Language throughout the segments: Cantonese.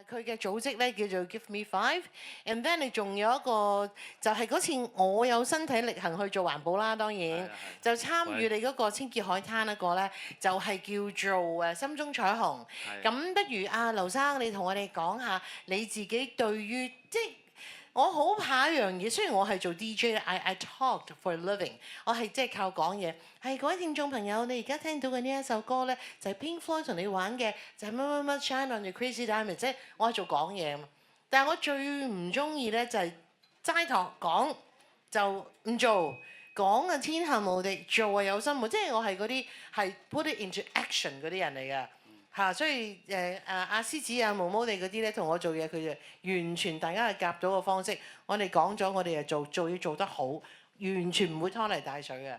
佢嘅組織咧叫做 Give Me Five，and then 你仲有一個就係嗰次我有身體力行去做環保啦，當然就參與你嗰個清潔海灘嗰個咧，就係叫做心中彩虹。咁不如阿劉生你同我哋講下你自己對於即係。我好怕一樣嘢，雖然我係做 DJ，I talk for a living， 我係即係靠講嘢。係各位聽眾朋友，你而家聽到嘅呢一首歌咧，就係 Pink Floyd 同你玩嘅，就係乜乜乜 Shine on Your Crazy Diamond， 即係我係做講嘢。但係我最唔中意咧就係齋托講就唔做，講啊天下無敵，做啊有心無，即係我係嗰啲係 put it into action 嗰啲人嚟嘅。嚇，所以阿獅子啊、毛毛地嗰啲咧，同我做嘢，佢就完全大家係夾咗個方式。我哋講咗，我哋就做要做得好，完全唔會拖泥帶水嘅。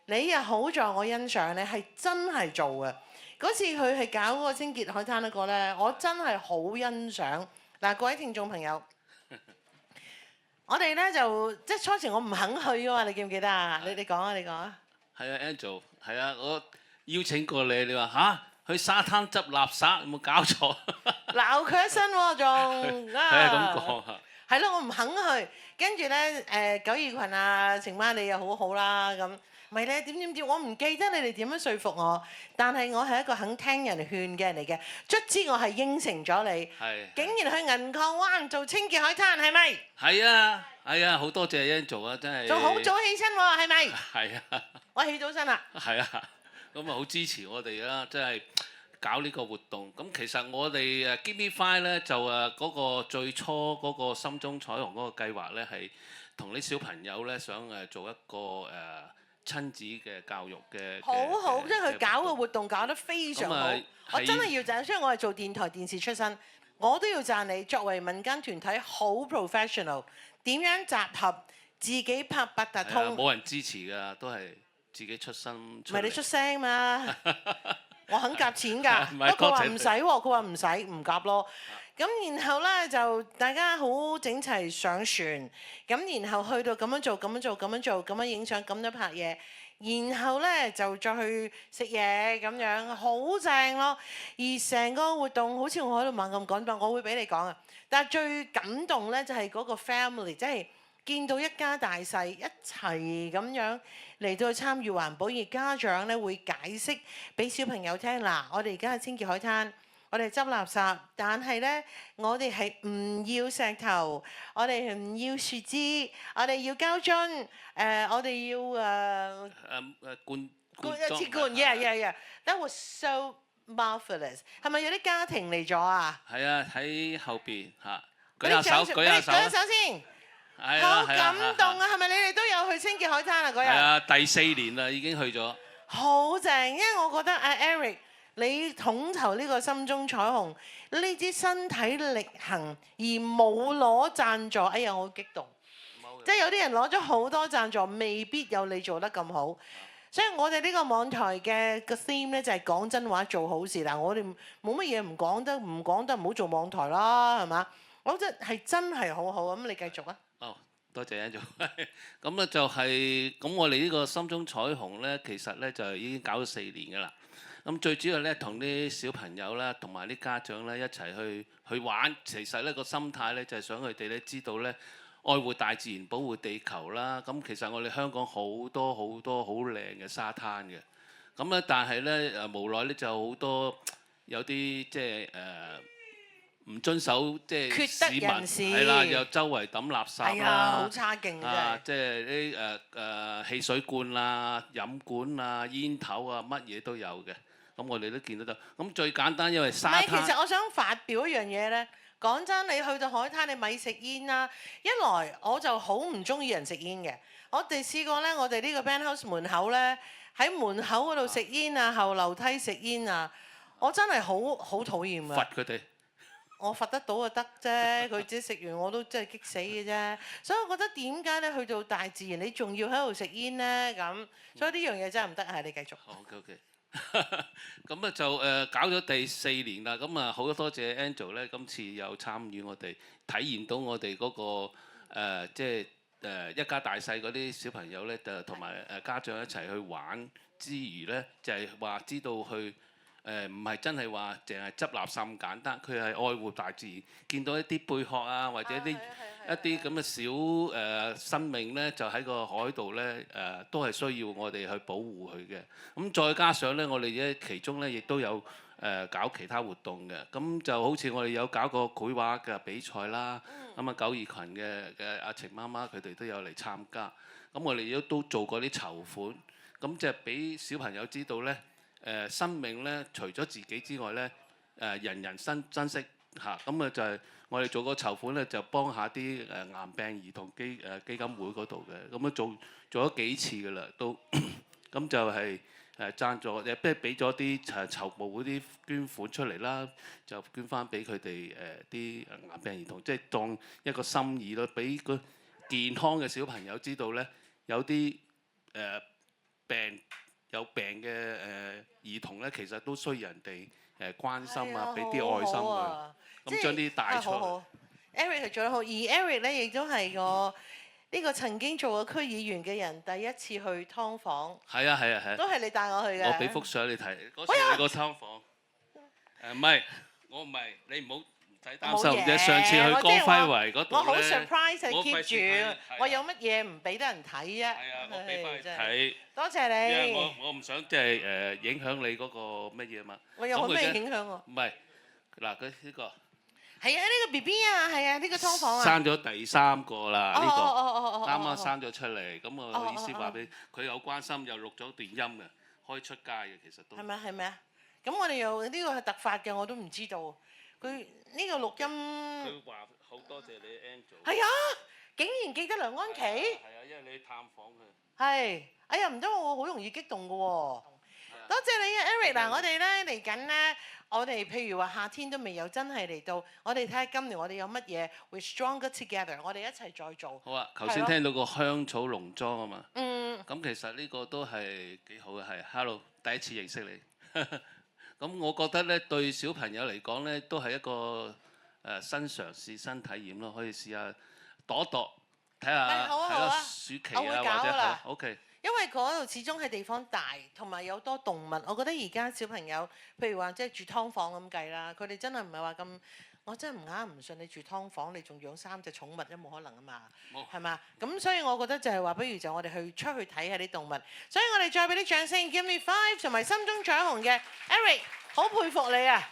你又好在我欣賞咧，係真係做嘅。嗰次佢係搞嗰個清潔海灘嗰個咧，我真係好欣賞。嗱，各位聽眾朋友，我哋咧就即係初時我唔肯去啊嘛，你記唔記得啊？你講啊，你講啊。係啊 ，Angel， 係啊，我邀請過你，你話嚇？去沙灘執垃圾有冇搞錯？鬧佢一身喎，仲係啊咁講啊。係咯，我唔肯去。跟住咧九二群啊、晴媽你又好好啦咁。唔係咧，點？我唔記得你哋點樣說服我，但係我係一個肯聽人勸嘅人嚟嘅。卒之我係應承咗你，竟然去銀礦灣做清潔海灘，係咪？係啊，好多謝 Angel 啊，真係。仲好早起身喎，係咪？係啊。我起早身啦。係啊。咁啊好支持我哋啦，即係搞呢個活動。咁其實我哋Give Me Five咧就嗰個最初嗰個心中彩虹嗰個計劃咧係同啲小朋友咧想做一個親子嘅教育嘅。好，即係佢搞個活動搞得非常好。我真係要讚，雖然我係做電台電視出身，我都要讚你作為民間團體好 professional， 點樣集合自己拍八達通。冇人支持㗎，都係。自己出身唔係你出聲嘛？我肯夾錢㗎，不過佢話唔使喎，佢話唔使唔夾咯。咁然後咧就大家好整齊上船，咁然後去到咁樣做、咁樣做、咁樣做、咁樣影相、咁樣拍嘢，然後咧就再去食嘢咁樣，好正咯。而成個活動好似我喺度猛咁講，但我會俾你講啊。但係最感動咧就係嗰個 family， 即係見到一家大細一齊咁樣。嚟到去參與環保，而家長咧會解釋俾小朋友聽。嗱，我哋而家係清潔海灘，我哋執垃圾，但係咧我哋係唔要石頭，我哋唔要樹枝，我哋要膠樽，我哋要罐一支罐 ，yeah，that was so marvelous。係咪有啲家庭嚟咗啊？係啊，喺後邊嚇，舉下手先。好感動啊！係咪你哋都有去清潔海灘啊？嗰日係啊，第4年啦，已經去咗。好正，因為我覺得阿 Eric 你統籌呢個心中彩虹呢啲身體力行而冇攞贊助，哎呀我好激動！即係有啲人攞咗好多贊助，未必有你做得咁好。所以我哋呢個網台嘅個 theme 咧就係講真話做好事。嗱，我哋冇乜嘢唔講得，唔好做網台啦，係嘛？我覺得係真係好好，咁你繼續啊！多謝 Angel。咁咧就係咁，我哋呢個心中彩虹咧，其實咧就已經搞咗4年㗎啦。咁最主要咧，同啲小朋友啦，同埋啲家長咧一齊去玩。其實咧個心態咧就係想佢哋咧知道咧愛護大自然、保護地球啦。咁其實我哋香港好多好靚嘅沙灘嘅。咁咧但係咧無奈咧就好多有啲即係唔遵守即係市民係啦，又周圍抌垃圾啦，好差勁嘅，即係啲汽水罐啊、飲管啊、煙頭啊，乜嘢都有嘅。咁我哋都見得到。咁最簡單，因為沙灘。其實我想發表一樣嘢咧。講真，你去到海灘，你咪食煙啦。一來我就好唔中意人食煙嘅。我哋試過咧，我哋呢個 band house 門口咧，喺門口嗰度食煙啊，後樓梯食煙啊，我真係好討厭啊！罰佢哋。我罰得到就得啫，佢自己食完我都真係激死嘅啫。所以我覺得點解咧去到大自然你仲要喺度食煙咧咁？所以呢樣嘢真係唔得啊！你繼續。OK。咁咧就搞咗第4年啦。咁啊好多謝 Angel 咧，今次有參與我哋，體驗到我哋嗰個即係一家大細嗰啲小朋友咧，就同埋家長一齊去玩之餘咧，就係話知道去唔係真係話淨係執垃圾咁簡單，佢係愛護大自然。見到一啲貝殼啊，或者一啲咁嘅小生命咧，就喺個海度咧都係需要我哋去保護佢嘅。咁再加上咧，我哋咧其中咧亦都有搞其他活動嘅。咁就好似我哋有搞個繪畫嘅比賽啦。咁啊九二群嘅阿程媽媽佢哋都有嚟參加。咁我哋亦都做過啲籌款。咁就係俾小朋友知道咧。生命咧，除咗自己之外咧，人人珍惜嚇，咁啊就係我哋做個籌款咧，就幫下啲癌病兒童基金會嗰度嘅，咁樣做咗幾次㗎啦，都咁就係贊助，即係俾咗啲籌募嗰啲捐款出嚟啦，就捐翻俾佢哋啲癌病兒童，即係當一個心意咯，俾個健康嘅小朋友知道咧，有啲有病嘅兒童咧，其實都需要人哋關心啊，俾啲愛心佢。咁將啲帶出嚟。Eric 係做得好，而 Eric 咧亦都係呢個曾經做過區議員嘅人，第一次去劏房。係啊係啊係。都係你帶我去嘅。我俾幅相你睇，嗰次你個劏房。唔係，我唔係，你唔好唔使擔心啫。上次去光輝圍嗰度咧，我好 surprise 係 keep 住，我有乜嘢唔俾得人睇啫？係啊，我俾翻你睇。多謝你。因為我唔想即係影響你嗰個乜嘢嘛。我有冇咩影響喎？唔係，嗱佢呢個。係啊，呢個 BB 啊，係啊，呢個劏房啊。生咗第3個啦，呢個啱啱生咗出嚟，咁我意思話俾佢有關心，又錄咗段音嘅，可以出街嘅，其實都。係咪啊？咁我哋又呢個係突發嘅，我都唔知道。佢呢個錄音。佢話好多謝你 Angel。係啊，竟然記得梁安琪。係啊，因為你去探訪佢。係，哎呀唔得，我好容易激動嘅喎。多謝你啊 Eric， 嗱我哋咧嚟緊咧。我哋譬如話夏天都未有真係嚟到，我哋睇下今年我哋有乜嘢會 stronger together， 我哋一齊再做。好啊，頭先聽到個香草農莊啊嘛。咁其實呢個都係幾好嘅，係。Hello， 第一次認識你。咁我覺得咧對小朋友嚟講咧都係一個新嘗試、新體驗咯，可以試下度一度，睇下係咯暑期啊或者 OK。因為嗰度始終係地方大，同埋有多動物。我覺得而家小朋友，譬如話即係住劏房咁計啦，佢哋真係唔係話咁。我真係唔啱唔信你住劏房，你仲養3隻寵物都冇可能啊嘛，係嘛？咁所以我覺得就係話，不如就我哋出去睇下啲動物。所以我哋再俾啲掌聲 ，Give me 5同埋心中彩虹嘅 Eric，好佩服你啊！